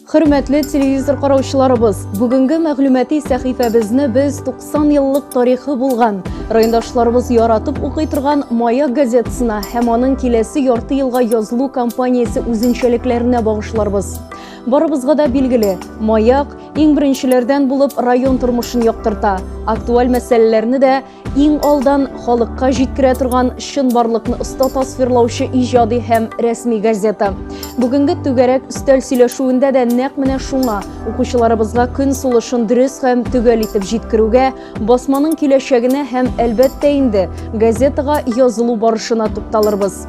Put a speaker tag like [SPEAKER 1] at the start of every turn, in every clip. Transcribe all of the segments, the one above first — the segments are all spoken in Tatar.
[SPEAKER 1] Hürmetli televizor qarawçılarыбыз, бүгінгі мәгълүмати сәхифәбезне biz 90 еллык тарихы булган, райондашларыбыз яратып укый торган Маяк газетасына һәм аның киләсе ярты елга язылу кампаниясе үзенчәлекләренә багышларбыз. Барыбызга да билгеле, Маяк иң беренчеләрдән булып район тормышын яктырта, актуаль мәсьәләләрне дә иң алдан халыкка җиткерә торган чын барлыкны оста тасвирлаучы иҗади һәм рәсми газета. Бүгенге түгәрәк өстәл сөйләшүендә дә нәкъ менә шуңа укучыларыбызга көн сулышын дөрес һәм төгәл итеп җиткерүгә, басманың киләчәгенә һәм әлбәттә инде газетага язылу барышына тукталырбыз.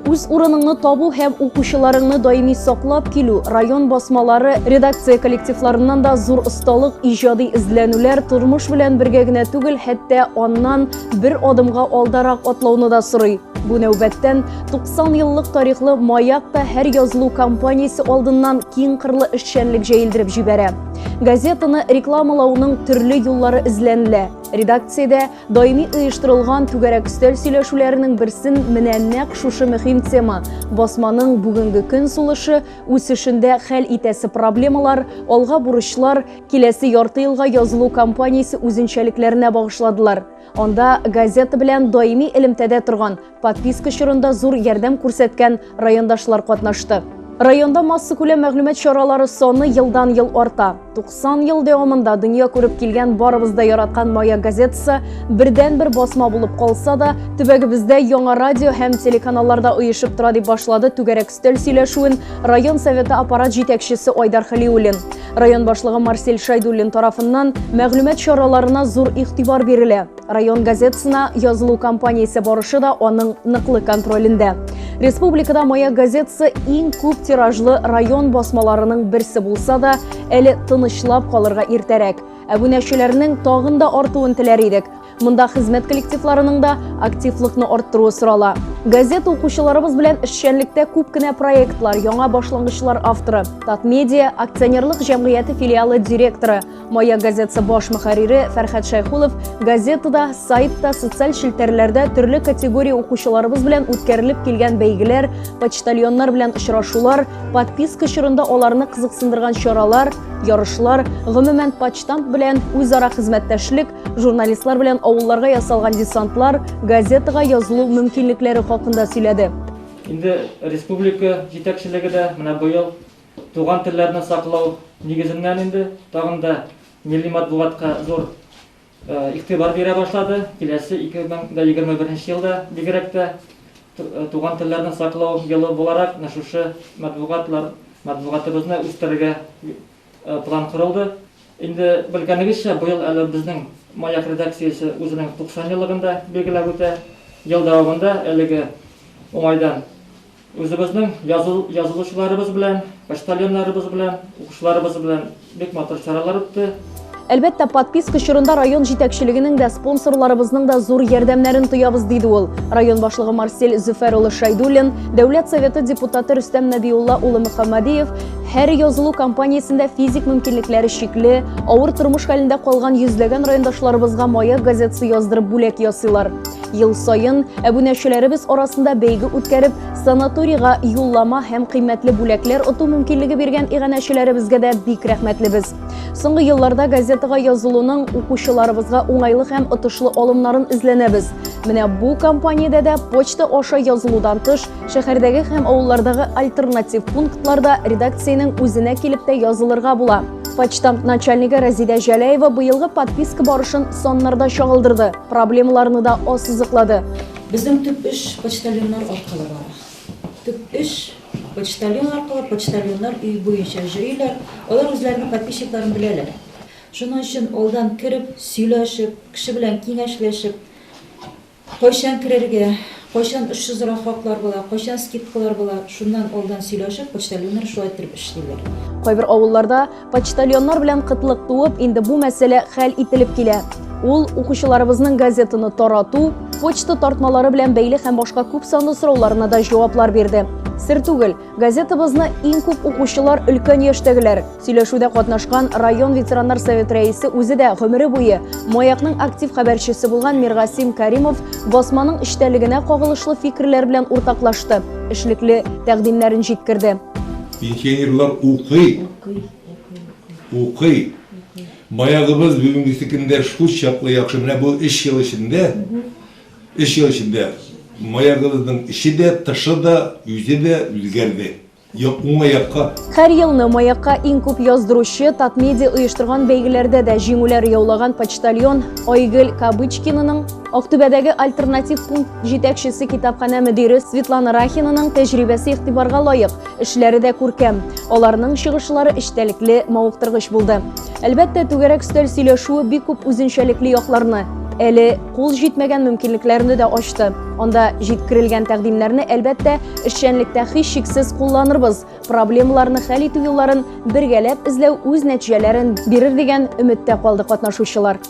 [SPEAKER 1] Үз урыныңны табу һәм укучыларыңны даими саклап килү, район басмалары, редакция коллективларыннан да зур осталык, иҗади эзләнүләр тормыш белән бергә генә түгел, хәтта аннан бер адымга алдарак атлауны да сорый. Бу нәүбәттән 90 еллык тарихлы Маякта һәр язылу кампаниясе алдыннан киң кырлы эшчәнлек җәелдереп җибәрә. Газетаны рекламалауның төрле юллары эзләнелә. Редакциядә даими оештырылган түгәрәк өстәл сөйләшүләренең берсен менә нәкъ шушы мөһим тема басманың бүгенге көн сулышы, үсешендә хәл итәсе проблемалар, алга бурычлар, киләсе ярты елга язылу кампаниясе үзенчәлекләренә багышладылар. Анда газета белән даими элемтәдә торган, подписка чорында зур ярдәм күрсәткән райондашлар катнашты. Районда масса күләм мәгълүмат чаралары саны елдан ел арта. 90 ел дәвамында дөнья күреп килгән барыбызда яраткан Маяк газетасы бердән-бер басма булып калса да, төбәгебездә яңа радио һәм телеканалларда оешып тора дип башлады түгәрәк өстәл сөйләшүен район советы аппарат җитәкчесе Айдар Халиуллин. Район башлыгы Марсель Шайдуллин тарафыннан мәгълүмат чараларына зур игътибар бирелә. Район газетасына язылу кампаниясе барышы да аның ныклы контролендә. Республикада Маяк газетасы иң күп тиражлы район басмаларының берсе булса да, әле тынычлап калырга иртәрәк. Әбүнәчеләрнең тагын да артуын теләр идек. Монда хезмәт коллективларының да активлыкны арттыру сорала. Газета укучыларыбыз белән эшчәнлектә күп кенә проектлар, яңа башлангычлар авторы, Татмедиа акционерлык җәмгыяте филиалы директоры, Маяк газетасы баш мөхәррире Фәрхәт Шайхулов газетада, сайтта, социаль челтәрләрдә төрле категория укучыларыбыз белән үткәрелеп килгән бәйгеләр, почтальоннар белән очрашулар, подписка чорында аларны кызыксындырган чаралар, ярышлар, гомумән почтамт белән үзара хезмәттәшлек, журналистлар белән авылларга ясалган десантлар, газетага язылу мөмкинлекләре хакында сөйләде.
[SPEAKER 2] Инде республика җитәкчелеге дә менә быел туган телләрне саклау нигезеннән инде тагын да милли матбугатка зур игътибар бирә башлады. Киләсе 2021 елда бигрәк тә туган телләрне саклау елы буларак шушы матбугатыбызны үстерергә план корылды. Инде белгәнегезчә, быел әле безнең Маяк редакциясе үзенең 90 еллыгында билгеләп үтә. Ел дәвамында әлеге уңайдан үзебезнең язылучыларыбыз белән, почтальоннарыбыз белән, укучыларыбыз белән бик матур чаралар үтте.
[SPEAKER 1] Әлбәттә, подписка чорында район җитәкчелегенең дә спонсорларыбызның да зур ярдәмнәрен тоябыз диде ул. Район башлыгы Марсель Зөфәр улы Шайдуллин, Дәүләт советы депутаты Рөстәм Нәбиулла улы Мөхәммәдиев һәр язылу кампаниясендә физик мөмкинлекләре шикле, авыр тормыш хәлендә калган йөзләгән райондашларыбызга Маяк газетасы яздырып бүләк ясыйлар. Ел сайын әбүнәчеләребез арасында бәйге үткәреп, санаторийга юллама һәм кыйммәтле бүләкләр оту мөмкинлеге биргән иганәчеләребезгә дә бик рәхмәтлебез. Соңгы елларда газетага язылуның укучыларыбызга уңайлы һәм отышлы алымнарын эзләнәбез. Менә бу кампаниядә дә почта аша язылудан тыш, шәһәрдәге һәм авыллардагы альтернатив пунктларда редакциянең үзенә килеп тә язылырга була. Почтамт начальнигы Разида Жәләева быелгы подписка барышын саннарда чагылдырды, проблемаларны да ассызыклады.
[SPEAKER 3] Безнең төп эш почтальоннар аркылы бара. Төп эш почтальон аркылы, почтальоннар үй буенча йөриләр, алар үзләренең подписчикларын беләләр. Шуның өчен алдан кирип, сөйләшеп, кеше белән киңәшләшеп, кайчан кирергә, кайчан эшсезрак хаклар була, кайчан скидкалар була, шуннан алдан сөйләшеп, почтальоннар шулай итеп эшлиләр.
[SPEAKER 1] Кайбер авылларда почтальоннар белән кытлык туып, инде бу мәсьәлә хәл ителеп килә. Ул укучыларыбызның газетаны тарату, почта тартмалары белән бәйле һәм башка күп санлы сорауларына да җаваплар бирде. Сер түгел, газетабызны иң күп укучылар өлкән яшьтәгеләр. Сөйләшүдә катнашкан район ветераннар совет рәисе үзе дә гомере буе Маякның актив хәбәрчесе булган Миргасим Каримов басманың эштәлегенә кагылышлы фикерләр белән уртаклашты, эшлекле тәкъдимнәрен җиткерде.
[SPEAKER 4] пенсионерлар укый. Баягыбыз бүгүнгүсүкүндө шул чаклы жакшы. Менә бу 3 ел ичинде маягыбыздын иши де, тышы да, үзе де үзгәрде. Оңай якка.
[SPEAKER 1] Һәр елны маякка иң күп яздыручы Татмедиа оештырган бәйгеләрдә дә җиңүләр яулаган почтальон Айгөл Кабычкинаның, Актүбәдәге альтернатив пункт җитәкчесе китапханә мөдире Светлана Рахинаның тәҗрибәсе игътибарга лаек, эшләре дә күркәм. Аларның чыгышлары эчтәлекле, мавыктыргыч булды. Әлбәттә, түгәрәк өстәл сөйләшүе бик күп үзенчәлекле якларны, әле кул җитмәгән мөмкинлекләрне дә ачты. Анда җиткерелгән тәкъдимнәрне әлбәттә эшчәнлектә һичшиксез кулланырбыз. Проблемаларны хәл итү юлларын бергәләп эзләү үз нәтиҗәләрен бирер дигән өметтә калды катнашучылар.